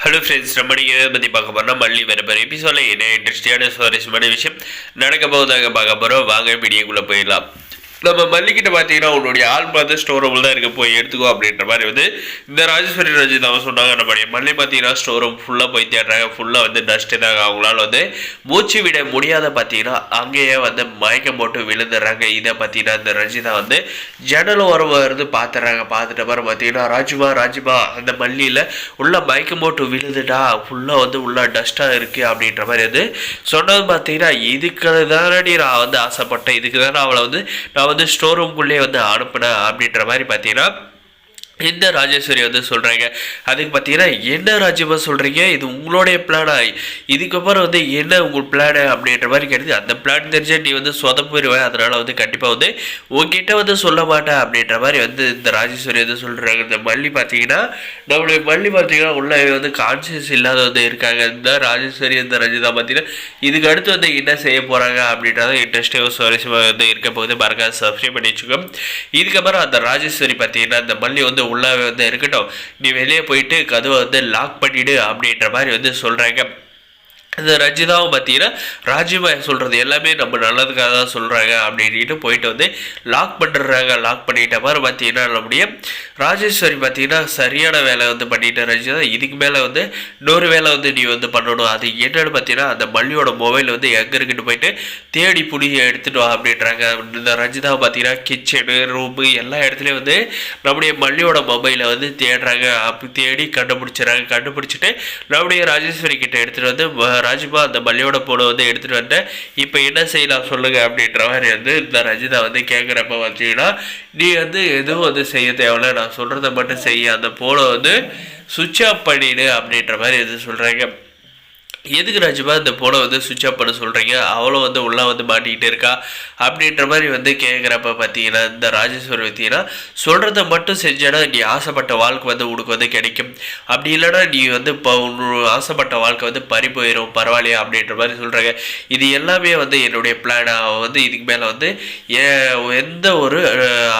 Hello friends, நம்ம நீங்கள் பற்றி பார்க்க போகிறோம்னா மல்லி வேறு பெரிய எபிசோடில் என்ன இன்ட்ரெஸ்டிங்கான சுவாரஸ்யமான விஷயம் நடக்க போவதாக பார்க்க போகிறோம். வாங்க வீடியோக்குள்ளே போயிடலாம். நம்ம மல்லிக்கிட்ட பார்த்தீங்கன்னா உன்னுடைய ஆள் பார்த்து ஸ்டோர் ரூமில் தான் இருக்க, போய் எடுத்துக்கோ அப்படின்ற மாதிரி இந்த ராஜேஸ்வரி ரஞ்சித் அவங்க சொன்னாங்க. நம்மளுடைய மல்லி பார்த்தீங்கன்னா ஸ்டோர் ரூம் ஃபுல்லாக போய் தேடுறாங்க. ஃபுல்லாக டஸ்ட்டு தாங்க. அவங்களால மூச்சு விட முடியாத பார்த்தீங்கன்னா அங்கேயே மயக்கம் போட்டு விழுந்துடுறாங்க. இதை பார்த்தீங்கன்னா இந்த ரஞ்சிதா ஜன்னல் ஓரமாக இருந்து பார்த்துறாங்க. பார்த்துட்ட மாதிரி பார்த்தீங்கன்னா ராஜுமா அந்த மல்லியில் உள்ள மயக்கம் போட்டு விழுதுடா, ஃபுல்லாக உள்ள டஸ்ட்டாக இருக்குது அப்படின்ற மாதிரி சொன்னது பார்த்தீங்கன்னா இதுக்கு தானடி நான் ஆசைப்பட்டேன், இதுக்கு தானே அவளை நான் ஸ்டோர் ரூம்குள்ளே அனுப்புனேன் அப்படின்ற மாதிரி பார்த்தீங்கன்னா இந்த ராஜேஸ்வரி சொல்கிறாங்க. அதுக்கு பார்த்தீங்கன்னா என்ன ராஜ்யமாக சொல்கிறீங்க, இது உங்களுடைய பிளானா, இதுக்கப்புறம் என்ன உங்கள் பிளானு அப்படின்ற மாதிரி கேட்டு அந்த பிளான் தெரிஞ்சா நீ சொதப்பிடுவேன், அதனால் கண்டிப்பாக உங்ககிட்ட சொல்ல மாட்டேன் அப்படின்ற மாதிரி இந்த ராஜேஸ்வரி சொல்கிறாங்க. இந்த மல்லி பார்த்தீங்கன்னா நம்மளுடைய மல்லி பார்த்தீங்கன்னா உள்ள கான்சியஸ் இல்லாத இருக்காங்க. இந்த ராஜேஸ்வரி இந்த ரஞ்சிதா பார்த்தீங்கன்னா இதுக்கு அடுத்து என்ன செய்ய போகிறாங்க அப்படின்றத இன்ட்ரெஸ்டிங்காக சுவாரஸ்யமாக இருக்க போகுது. மறக்காம சப்ஸ்கிரைப் பண்ணி வச்சுக்கோங்க. இதுக்கப்புறம் அந்த ராஜேஸ்வரி பார்த்தீங்கன்னா இந்த மல்லி உள்ளாவே இருக்கட்டும், நீ வெளியே போயிட்டு கதவை லாக் பண்ணிடு அப்படின்ற மாதிரி சொல்றாங்க. இந்த ரஞ்சிதாவும் பார்த்தீங்கன்னா ராஜ்யமா சொல்கிறது எல்லாமே நம்ம நல்லதுக்காக தான் சொல்கிறாங்க அப்படின்ட்டு போயிட்டு லாக் பண்ணுறாங்க. லாக் பண்ணிட்ட மாதிரி பார்த்தீங்கன்னா நம்முடைய ராஜேஸ்வரி பார்த்தீங்கன்னா சரியான வேலை பண்ணிட்டு ரஞ்சிதா இதுக்கு மேலே இன்னொரு வேலை நீ பண்ணணும். அது என்னன்னு பார்த்தீங்கன்னா அந்த மல்லியோட மொபைல் எங்கே இருக்குன்னு போயிட்டு தேடி பிடிச்சி எடுத்துட்டோம் அப்படின்றாங்க. இந்த ரஞ்சிதாவை பார்த்தீங்கன்னா கிச்சனு ரூமு எல்லா இடத்துலையும் நம்முடைய மல்லியோட மொபைலை தேடுறாங்க. அப்படி தேடி கண்டுபிடிச்சிடறாங்க. கண்டுபிடிச்சிட்டு நம்முடைய ராஜேஸ்வரி கிட்ட எடுத்துகிட்டு ராஜ்மா அந்த மல்லியோட போனை எடுத்துகிட்டு வந்துட்டேன், இப்போ என்ன செய்யலாம் சொல்லுங்க அப்படின்ற மாதிரி இந்த ரஞ்சிதா கேட்குறப்ப பார்த்தீங்கன்னா நீ எதுவும் செய்ய தேவையில்ல, நான் சொல்கிறத மட்டும் செய்ய, அந்த போனை சுவிட்ச் ஆஃப் பண்ணிடு அப்படின்ற மாதிரி சொல்கிறாங்க. எதுக்கு ராஜ்மா இந்த போனை சுவிட்ச் ஆஃப் பண்ண சொல்கிறீங்க, அவளும் உள்ளே மாட்டிக்கிட்டு இருக்கா அப்படின்ற மாதிரி கேட்குறப்ப பார்த்தீங்கன்னா இந்த ராஜேஸ்வரி பார்த்தீங்கன்னா சொல்கிறத மட்டும் செஞ்சானா நீ ஆசைப்பட்ட வாழ்க்கை உனக்கு கிடைக்கும், அப்படி இல்லைனா நீ இப்போ ஆசைப்பட்ட வாழ்க்கை பறி போயிடும், பரவாயில்லையா அப்படின்ற மாதிரி சொல்கிறாங்க. இது எல்லாமே என்னுடைய பிளான். இதுக்கு மேலே எந்த ஒரு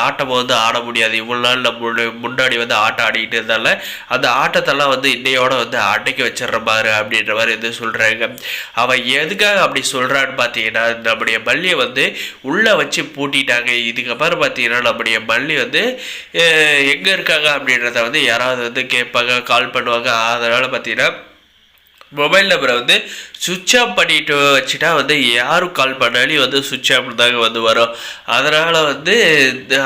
ஆட்டமும் ஆட முடியாது. இவ்வளோ நாள் நம்ம முன்னாடி ஆட்டம் ஆடிக்கிட்டு இருந்தால அந்த ஆட்டத்தெல்லாம் இன்னையோட அடக்கி வச்சிடுற மாதிரி அப்படின்ற மாதிரி சொல்றாங்க. அவ எதுக்காக அப்படி சொல்றான்னு பார்த்தீங்கன்னா நம்முடைய மல்லியை உள்ள வச்சு பூட்டிட்டாங்க. இதுக்கப்புறம் பார்த்தீங்கன்னா நம்முடைய மல்லி எங்க இருக்காங்க அப்படின்றத யாராவது கேட்பாங்க, கால் பண்ணுவாங்க. அதனால பார்த்தீங்கன்னா மொபைல் நம்பரை சுவிட்ச் ஆஃப் பண்ணிட்டு வச்சுட்டா யாரும் கால் பண்ணாலும் சுவிட்ச் ஆஃப் தாங்க வரும். அதனால்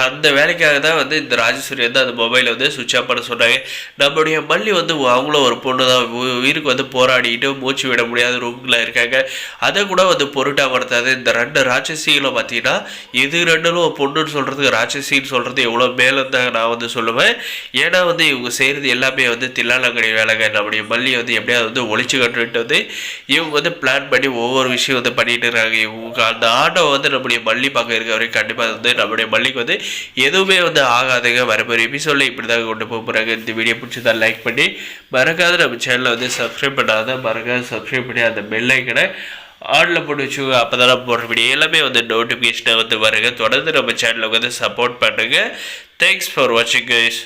அந்த வேலைக்காக தான் இந்த ராஜேஸ்வரி அந்த மொபைலை சுவிட்ச் ஆஃப் பண்ண சொன்னாங்க. நம்முடைய மல்லி அவங்களும் ஒரு பொண்ணு தான், உயிருக்கு போராடிக்கிட்டு மூச்சு விட முடியாத ரூமில் இருக்காங்க. அதை கூட பொருட்டாக படுத்தாது. இந்த ரெண்டு ராட்சசிகளும் பார்த்தீங்கன்னா இது ரெண்டும் பொண்ணுன்னு சொல்கிறதுக்கு ராட்சசின்னு சொல்கிறது எவ்வளோ மேலே தான் நான் சொல்லுவேன். ஏன்னா இவங்க செய்கிறது எல்லாமே தில்லாலங்கடி வேலைங்க. நம்முடைய மல்லி எப்படியாவது ஒழிச்சு கட்டுட்டு இவங்க பிளான் பண்ணி ஒவ்வொரு விஷயம் பண்ணிட்டு இருக்காங்க. இவங்க அந்த ஆட்டை நம்முடைய மல்லி பார்க்க இருக்க வரைக்கும் கண்டிப்பாக நம்முடைய மல்லிக்கு எதுவுமே ஆகாதுங்க. வரப்போகிற எபிசோடில் இப்படி தான் கொண்டு போக போகிறாங்க. இந்த வீடியோ பிடிச்சதான் லைக் பண்ணி மறக்காத நம்ம சேனலை சப்ஸ்கிரைப் பண்ணாத மறக்காத சப்ஸ்கிரைப் பண்ணி அந்த பெல் ஐக்கனை ஆன்ல போட்டு வச்சுக்கோங்க. அப்போ தான் போடுற வீடியோ எல்லாமே நோட்டிஃபிகேஷனை வருங்க. தொடர்ந்து நம்ம சேனலை சப்போர்ட் பண்ணுங்க. தேங்க்ஸ் ஃபார் வாட்சிங் கைஸ்.